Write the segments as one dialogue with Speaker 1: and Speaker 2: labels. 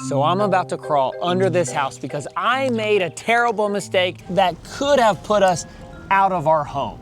Speaker 1: So I'm about to crawl under this house because I made a terrible mistake that could have put us out of our home.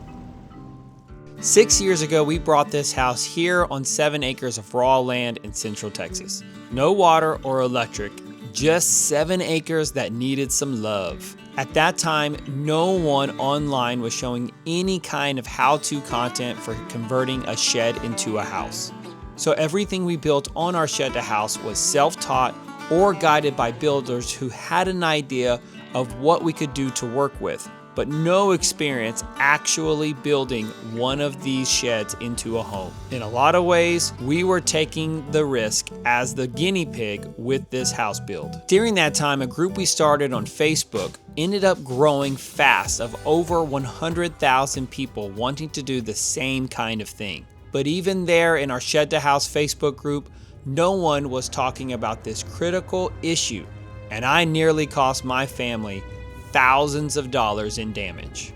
Speaker 1: 6 years ago, we bought this house here on 7 acres of raw land in Central Texas. No water or electric, just 7 acres that needed some love. At that time, no one online was showing any kind of how-to content for converting a shed into a house. So everything we built on our shed to house was self-taught or guided by builders who had an idea of what we could do to work with, but no experience actually building one of these sheds into a home. In a lot of ways, we were taking the risk as the guinea pig with this house build. During that time, a group we started on Facebook ended up growing fast of over 100,000 people wanting to do the same kind of thing. But even there in our Shed to House Facebook group, no one was talking about this critical issue, and I nearly cost my family thousands of dollars in damage.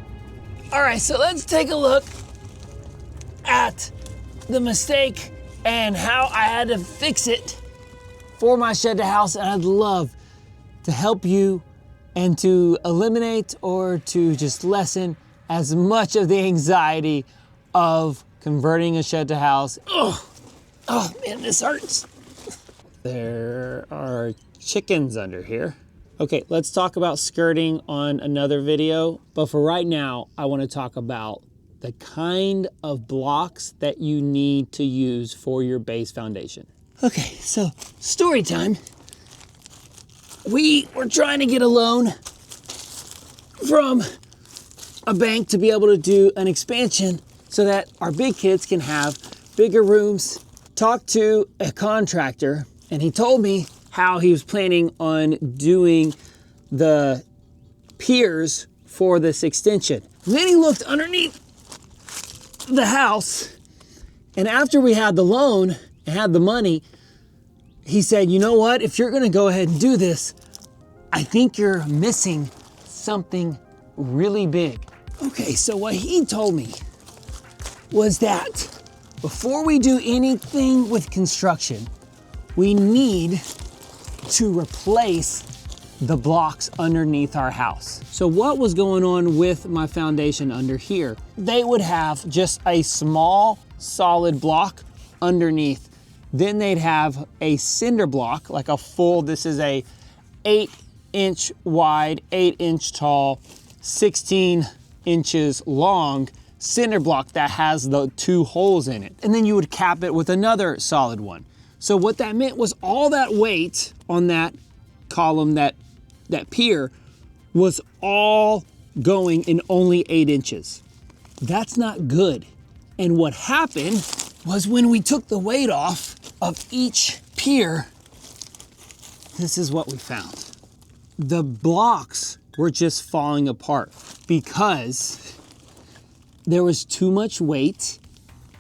Speaker 1: All right, so let's take a look at the mistake and how I had to fix it for my shed to house. And I'd love to help you and to eliminate or to just lessen as much of the anxiety of converting a shed to house. Oh man, this hurts. There are chickens under here. Okay, let's talk about skirting on another video, but for right now, I want to talk about the kind of blocks that you need to use for your base foundation. Okay, so story time. We were trying to get a loan from a bank to be able to do an expansion so that our big kids can have bigger rooms. Talked to a contractor, and he told me how he was planning on doing the piers for this extension. And then he looked underneath the house, and after we had the loan and had the money, he said, you know what, if you're gonna go ahead and do this, I think you're missing something really big. Okay, so what he told me was that before we do anything with construction, we need to replace the blocks underneath our house. So what was going on with my foundation under here? They would have just a small solid block underneath. Then they'd have a cinder block, like a full, this is a 8-inch wide, 8-inch tall, 16 inches long cinder block that has the 2 holes in it. And then you would cap it with another solid one. So what that meant was all that weight on that column, that pier, was all going in only 8 inches. That's not good. And what happened was when we took the weight off of each pier, this is what we found. The blocks were just falling apart because there was too much weight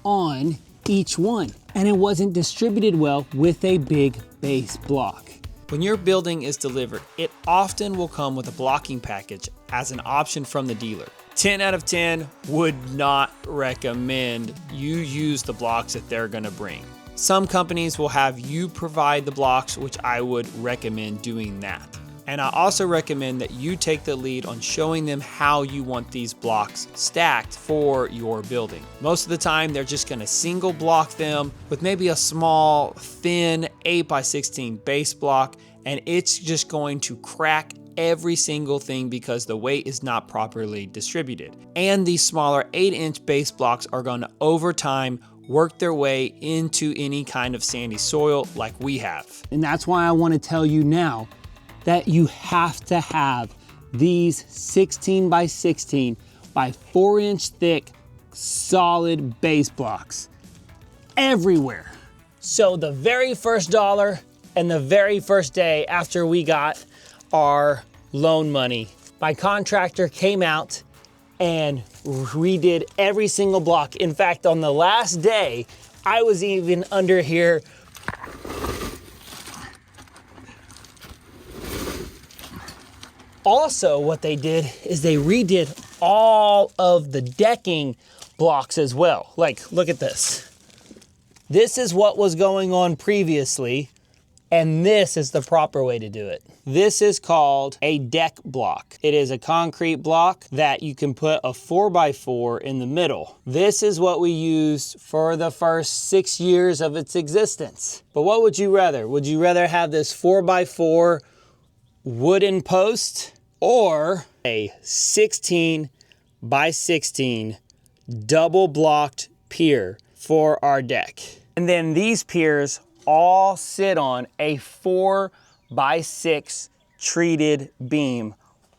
Speaker 1: on each one, and it wasn't distributed well with a big base block. When your building is delivered, it often will come with a blocking package as an option from the dealer. 10 out of 10 would not recommend you use the blocks that they're gonna bring. Some companies will have you provide the blocks, which I would recommend doing that. And I also recommend that you take the lead on showing them how you want these blocks stacked for your building. Most of the time, they're just gonna single block them with maybe a small, thin 8x16 base block, and it's just going to crack every single thing because the weight is not properly distributed. And these smaller 8-inch base blocks are gonna, over time, work their way into any kind of sandy soil like we have. And that's why I wanna tell you now that you have to have these 16 by 16 by 4-inch thick solid base blocks everywhere. So the very first dollar and the very first day after we got our loan money, my contractor came out and redid every single block. In fact, on the last day, I was even under here Also, what they did is they redid all of the decking blocks as well. Like, look at this. This is what was going on previously, And this is the proper way to do it. This is called a deck block. It is a concrete block that you can put a 4x4 in the middle. This is what we used for the first 6 years of its existence. But what would you rather? Would you rather have this 4x4 wooden post or a 16 by 16 double blocked pier for our deck? And then these piers all sit on a 4x6 treated beam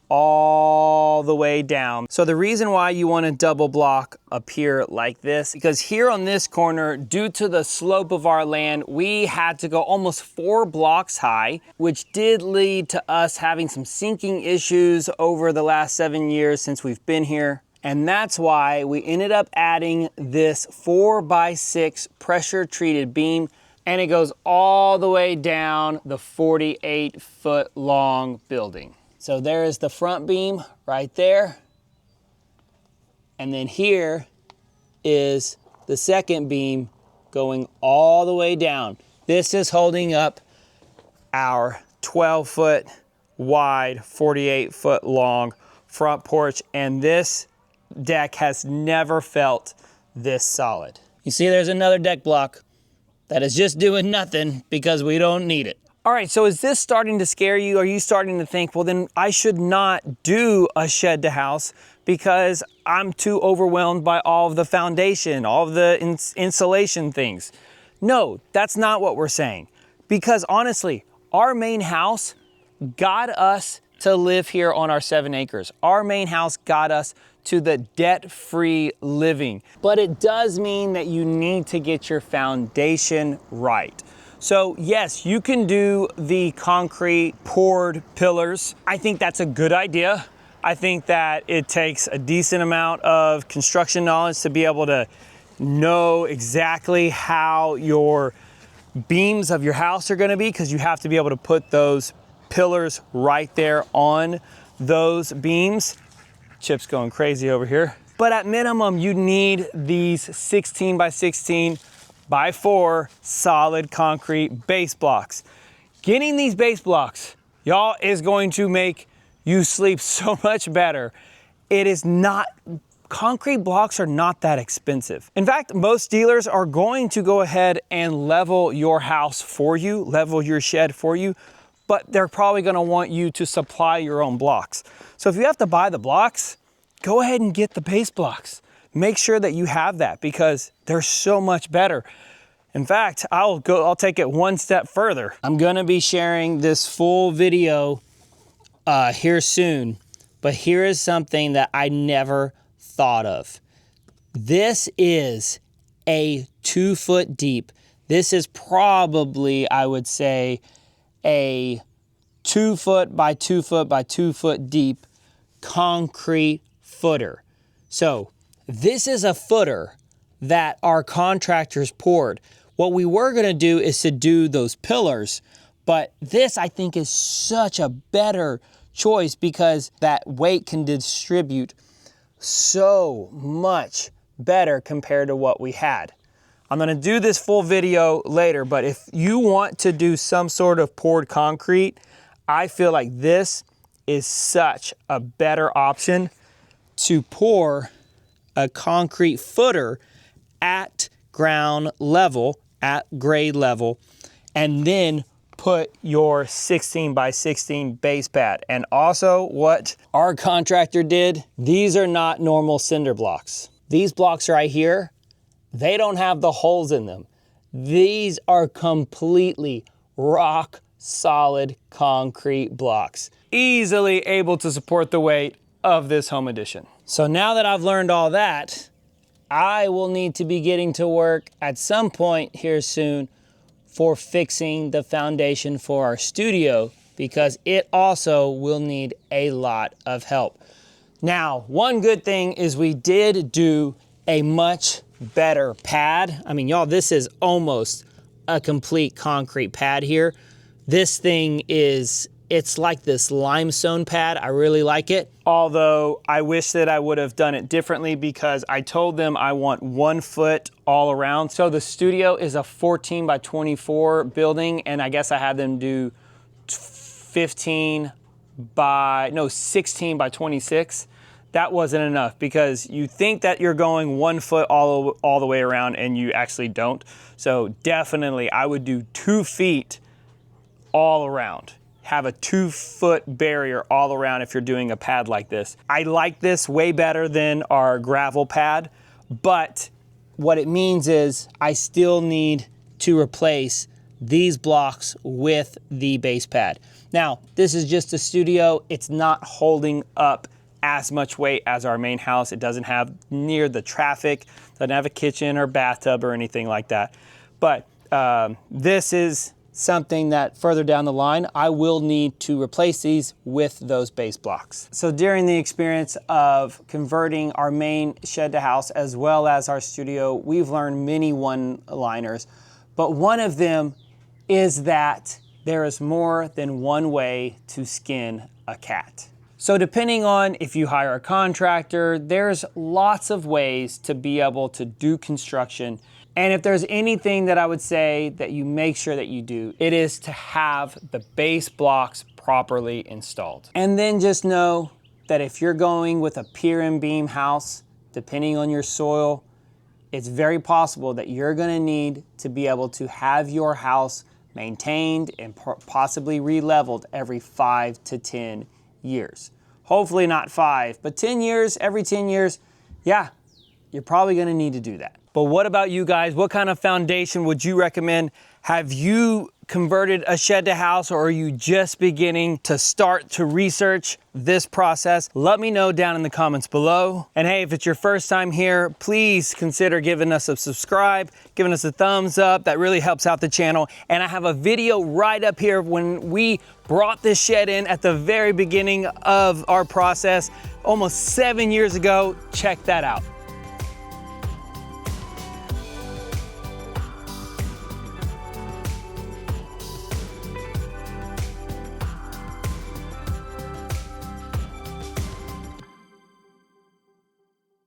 Speaker 1: all the way down. So the reason why you want to double block a pier like this, because here on this corner, due to the slope of our land, we had to go almost 4 blocks high, which did lead to us having some sinking issues over the last 7 years since we've been here. And that's why we ended up adding this 4x6 pressure treated beam, and it goes all the way down the 48-foot long building. So there is the front beam right there. And then here is the second beam going all the way down. This is holding up our 12-foot wide, 48-foot long front porch, and this deck has never felt this solid. You see, there's another deck block that is just doing nothing because we don't need it. All right, so is this starting to scare you? Are you starting to think, well, then I should not do a shed to house because I'm too overwhelmed by all of the foundation, all of the insulation things? No, that's not what we're saying. Because honestly, our main house got us to live here on our 7 acres. Our main house got us to the debt-free living. But it does mean that you need to get your foundation right. So yes, you can do the concrete poured pillars. I think that's a good idea. I think that it takes a decent amount of construction knowledge to be able to know exactly how your beams of your house are gonna be, because you have to be able to put those pillars right there on those beams. Chip's going crazy over here. But at minimum, you need these 16 by 16 by 4 solid concrete base blocks. Getting these base blocks, y'all, is going to make you sleep so much better. It is not, concrete blocks are not that expensive. In fact, most dealers are going to go ahead and level your house for you, level your shed for you, but they're probably gonna want you to supply your own blocks. So if you have to buy the blocks, go ahead and get the base blocks. Make sure that you have that because they're so much better. In fact, I'll take it one step further. I'm gonna be sharing this full video here soon, but here is something that I never thought of. This is a 2 foot deep. This is probably, I would say, a 2 foot by 2 foot by 2 foot deep concrete footer. So this is a footer that our contractors poured. What we were gonna do is to do those pillars, but this I think is such a better choice because that weight can distribute so much better compared to what we had. I'm gonna do this full video later, but if you want to do some sort of poured concrete, I feel like this is such a better option to pour a concrete footer at ground level, at grade level, and then put your 16 by 16 base pad. And also what our contractor did, these are not normal cinder blocks. These blocks right here, they don't have the holes in them. These are completely rock solid concrete blocks, easily able to support the weight of this home edition. So now that I've learned all that, I will need to be getting to work at some point here soon for fixing the foundation for our studio because it also will need a lot of help. Now, one good thing is we did do a much better pad. I mean, y'all, this is almost a complete concrete pad here. This thing is It's like this limestone pad. I really like it. Although I wish that I would have done it differently because I told them I want 1 foot all around. So the studio is a 14 by 24 building, and I guess I had them do 16 by 26. That wasn't enough because you think that you're going 1 foot all the way around and you actually don't. So definitely I would do 2 feet all around. Have a 2 foot barrier all around if you're doing a pad like this. I like this way better than our gravel pad, but what it means is I still need to replace these blocks with the base pad. Now, this is just a studio. It's not holding up as much weight as our main house. It doesn't have near the traffic, doesn't have a kitchen or bathtub or anything like that. But this is something that further down the line, I will need to replace these with those base blocks. So during the experience of converting our main shed to house as well as our studio, we've learned many one-liners, but one of them is that there is more than one way to skin a cat. So depending on if you hire a contractor, there's lots of ways to be able to do construction. And if there's anything that I would say that you make sure that you do, it is to have the base blocks properly installed. And then just know that if you're going with a pier and beam house, depending on your soil, it's very possible that you're gonna need to be able to have your house maintained and possibly re-leveled every 5 to 10 years. Hopefully not 5, but 10 years, every 10 years, yeah, you're probably gonna need to do that. But what about you guys? What kind of foundation would you recommend? Have you converted a shed to house, or are you just beginning to start to research this process? Let me know down in the comments below. And hey, if it's your first time here, please consider giving us a subscribe, giving us a thumbs up. That really helps out the channel. And I have a video right up here when we brought this shed in at the very beginning of our process, almost 7 years ago. Check that out.